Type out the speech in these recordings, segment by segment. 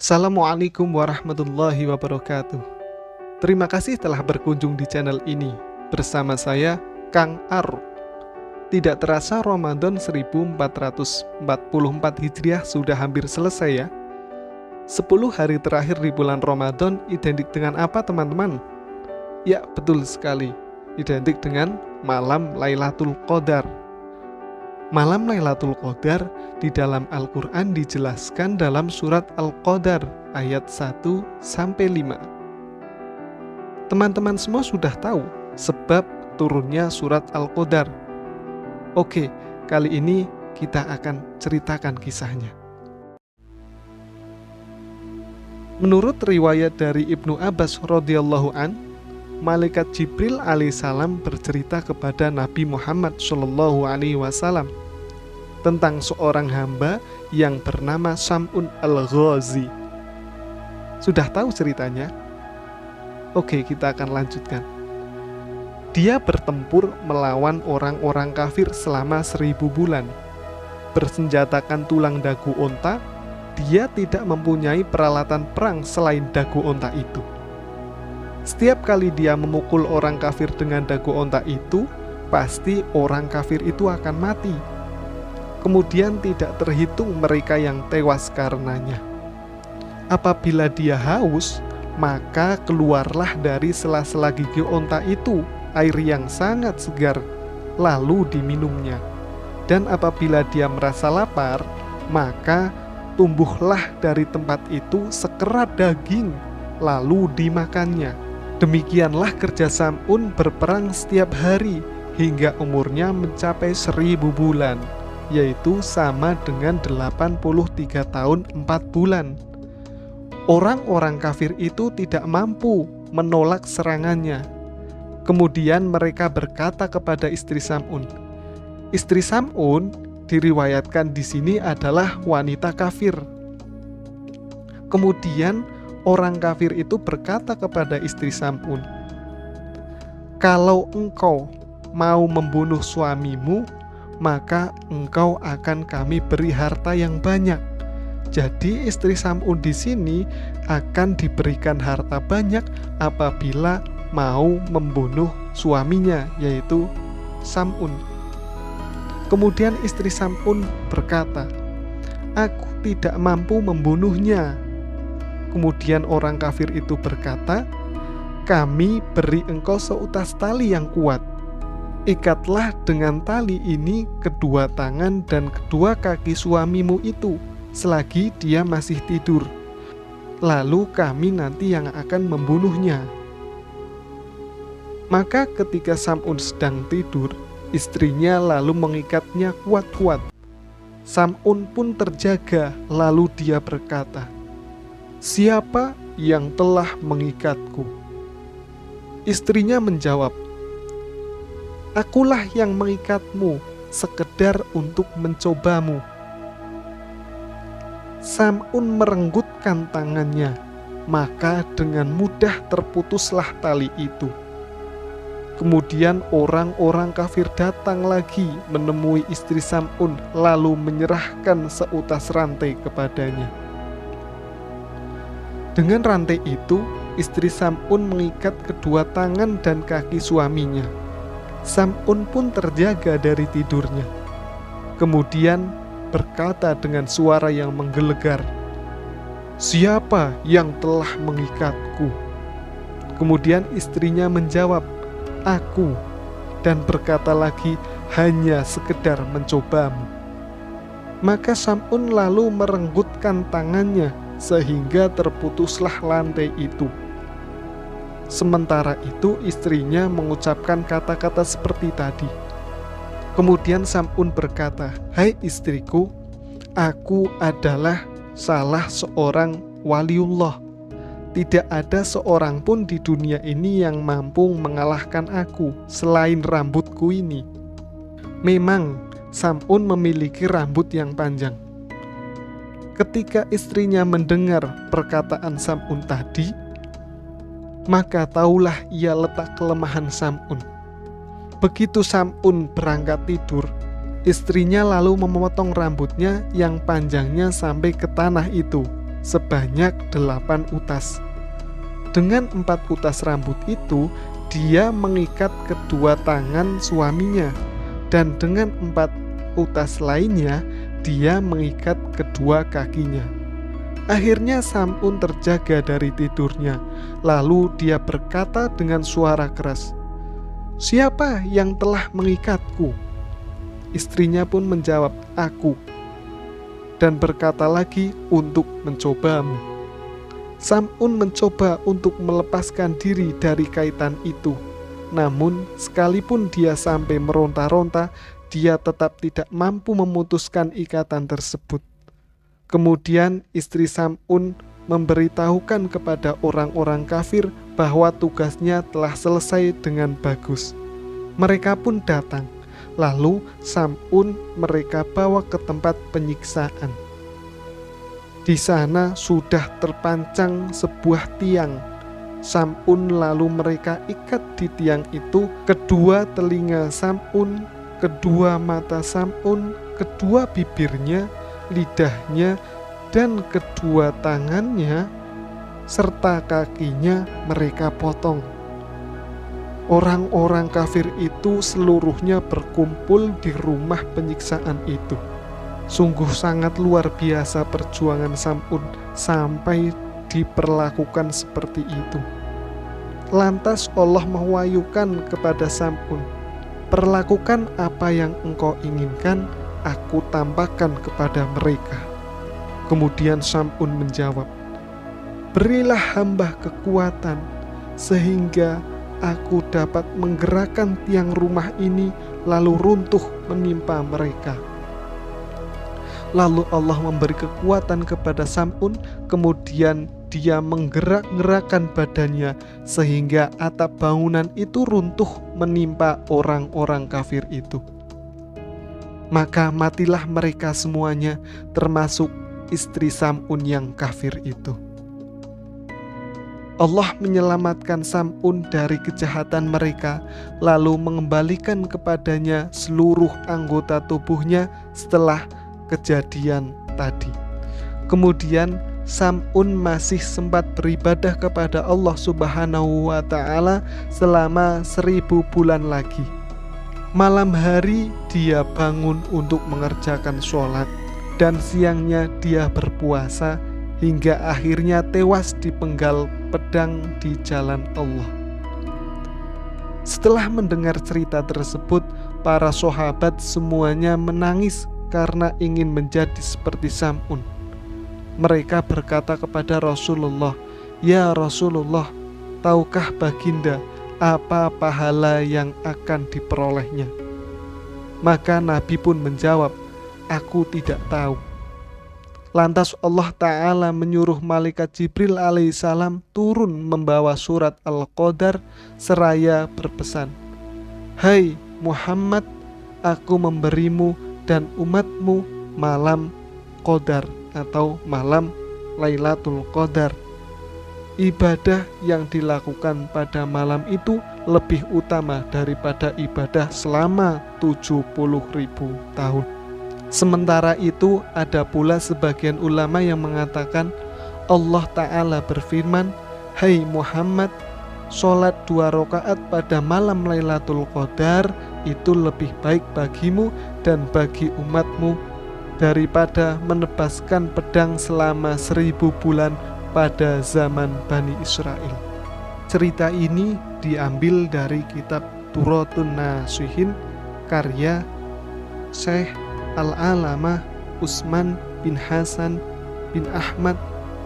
Assalamualaikum warahmatullahi wabarakatuh. Terima kasih telah berkunjung di channel ini. Bersama saya, Kang Ar. Tidak terasa Ramadan 1444 Hijriah sudah hampir selesai ya. 10 hari terakhir di bulan Ramadan identik dengan apa teman-teman? Ya, betul sekali. Identik dengan malam Lailatul Qadar. Malam Lailatul Qadar di dalam Al-Quran dijelaskan dalam surat Al-Qadar ayat 1-5. Teman-teman semua sudah tahu sebab turunnya surat Al-Qadar. Oke, kali ini kita akan ceritakan kisahnya. Menurut riwayat dari Ibnu Abbas radhiyallahu an, Malaikat Jibril alaihissalam bercerita kepada Nabi Muhammad SAW tentang seorang hamba yang bernama Sam'un al-Ghazi. Sudah tahu ceritanya? Oke, kita akan lanjutkan. Dia bertempur melawan orang-orang kafir selama 1000 bulan. Bersenjatakan tulang dagu onta, dia tidak mempunyai peralatan perang selain dagu onta itu. Setiap kali dia memukul orang kafir dengan dagu onta itu, pasti orang kafir itu akan mati. Kemudian tidak terhitung mereka yang tewas karenanya. Apabila dia haus, maka keluarlah dari sela-sela gigi onta itu air yang sangat segar, lalu diminumnya. Dan apabila dia merasa lapar, maka tumbuhlah dari tempat itu sekerat daging, lalu dimakannya. Demikianlah kerja Sam'un berperang setiap hari hingga umurnya mencapai 1000 bulan, yaitu sama dengan 83 tahun 4 bulan. Orang-orang kafir itu tidak mampu menolak serangannya. Kemudian mereka berkata kepada istri Sam'un. Istri Sam'un diriwayatkan di sini adalah wanita kafir. Kemudian orang kafir itu berkata kepada istri Sam'un, "Kalau engkau mau membunuh suamimu, maka engkau akan kami beri harta yang banyak." Jadi istri Sam'un di sini akan diberikan harta banyak apabila mau membunuh suaminya, yaitu Sam'un. Kemudian istri Sam'un berkata, "Aku tidak mampu membunuhnya." Kemudian orang kafir itu berkata, "Kami beri engkau seutas tali yang kuat. Ikatlah dengan tali ini kedua tangan dan kedua kaki suamimu itu selagi dia masih tidur. Lalu kami nanti yang akan membunuhnya." Maka ketika Sam'un sedang tidur, istrinya lalu mengikatnya kuat-kuat. Sam'un pun terjaga, lalu dia berkata, "Siapa yang telah mengikatku?" Istrinya menjawab, "Akulah yang mengikatmu, sekedar untuk mencobamu." Sam'un merenggutkan tangannya, maka dengan mudah terputuslah tali itu. Kemudian orang-orang kafir datang lagi menemui istri Sam'un, lalu menyerahkan seutas rantai kepadanya. Dengan rantai itu, istri Sam'un mengikat kedua tangan dan kaki suaminya. Sam'un pun terjaga dari tidurnya. Kemudian berkata dengan suara yang menggelegar, "Siapa yang telah mengikatku?" Kemudian istrinya menjawab, "Aku," dan berkata lagi, "Hanya sekedar mencobamu." Maka Sam'un lalu merenggutkan tangannya sehingga terputuslah rantai itu. Sementara itu istrinya mengucapkan kata-kata seperti tadi. Kemudian Sam'un berkata, "Hai istriku, aku adalah salah seorang waliullah. Tidak ada seorang pun di dunia ini yang mampu mengalahkan aku selain rambutku ini." Memang Sam'un memiliki rambut yang panjang. Ketika istrinya mendengar perkataan Sam'un tadi, maka taulah ia letak kelemahan Sam'un. Begitu Sam'un berangkat tidur, istrinya lalu memotong rambutnya yang panjangnya sampai ke tanah itu, sebanyak 8 utas. Dengan 4 utas rambut itu, dia mengikat kedua tangan suaminya, dan dengan 4 utas lainnya, dia mengikat kedua kakinya. Akhirnya Sam'un terjaga dari tidurnya, lalu dia berkata dengan suara keras, "Siapa yang telah mengikatku?" Istrinya pun menjawab, "Aku," dan berkata lagi, "Untuk mencobamu." Sam'un mencoba untuk melepaskan diri dari kaitan itu. Namun, sekalipun dia sampai meronta-ronta, dia tetap tidak mampu memutuskan ikatan tersebut. Kemudian istri Sam'un memberitahukan kepada orang-orang kafir bahwa tugasnya telah selesai dengan bagus. Mereka pun datang. Lalu Sam'un mereka bawa ke tempat penyiksaan. Di sana sudah terpancang sebuah tiang. Sam'un lalu mereka ikat di tiang itu kedua telinga Sam'un, kedua mata Sam'un, kedua bibirnya, lidahnya, dan kedua tangannya, serta kakinya mereka potong. Orang-orang kafir itu seluruhnya berkumpul di rumah penyiksaan itu. Sungguh sangat luar biasa perjuangan Sam'un sampai diperlakukan seperti itu. Lantas Allah mewahyukan kepada Sam'un, "Perlakukan apa yang engkau inginkan, aku tampakkan kepada mereka." Kemudian Sam'un menjawab, "Berilah hamba kekuatan sehingga aku dapat menggerakkan tiang rumah ini lalu runtuh menimpa mereka." Lalu Allah memberi kekuatan kepada Sam'un, kemudian dia menggerak-gerakkan badannya sehingga atap bangunan itu runtuh menimpa orang-orang kafir itu. Maka matilah mereka semuanya, termasuk istri Sam'un yang kafir itu. Allah menyelamatkan Sam'un dari kejahatan mereka, lalu mengembalikan kepadanya seluruh anggota tubuhnya setelah kejadian tadi. Kemudian Sam'un masih sempat beribadah kepada Allah Subhanahu wa Ta'ala selama 1000 bulan lagi. Malam hari dia bangun untuk mengerjakan sholat, dan siangnya dia berpuasa hingga akhirnya tewas dipenggal pedang di jalan Allah. Setelah mendengar cerita tersebut, para sahabat semuanya menangis karena ingin menjadi seperti Sam'un. Mereka berkata kepada Rasulullah, "Ya Rasulullah, tahukah baginda apa pahala yang akan diperolehnya?" Maka Nabi pun menjawab, "Aku tidak tahu." Lantas Allah Ta'ala menyuruh malaikat Jibril alaihissalam turun membawa surat Al-Qadar seraya berpesan, "Hai Muhammad, aku memberimu dan umatmu malam Qadar atau malam Lailatul Qadar. Ibadah yang dilakukan pada malam itu lebih utama daripada ibadah selama 70.000 tahun." Sementara itu ada pula sebagian ulama yang mengatakan Allah Ta'ala berfirman, "Hai Muhammad, sholat 2 rakaat pada malam Lailatul Qadar itu lebih baik bagimu dan bagi umatmu daripada menebaskan pedang selama 1000 bulan pada zaman Bani Israel." Cerita ini diambil dari kitab Turatun Nasihin karya Syekh Al-Alamah Utsman bin Hasan bin Ahmad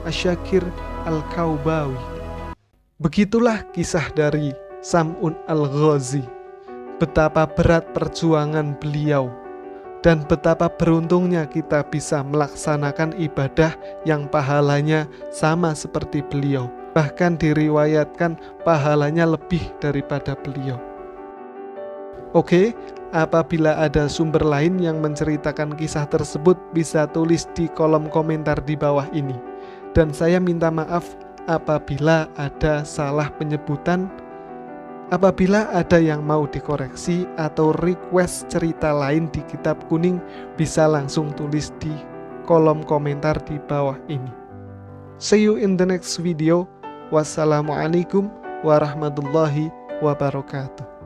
Asyakir Al-Kaubawi. Begitulah kisah dari Sam'un Al-Ghazi. Betapa berat perjuangan beliau dan betapa beruntungnya kita bisa melaksanakan ibadah yang pahalanya sama seperti beliau. Bahkan diriwayatkan pahalanya lebih daripada beliau. Oke, apabila ada sumber lain yang menceritakan kisah tersebut, bisa tulis di kolom komentar di bawah ini. Dan saya minta maaf apabila ada salah penyebutan. Apabila ada yang mau dikoreksi atau request cerita lain di Kitab Kuning, bisa langsung tulis di kolom komentar di bawah ini. See you in the next video. Wassalamualaikum warahmatullahi wabarakatuh.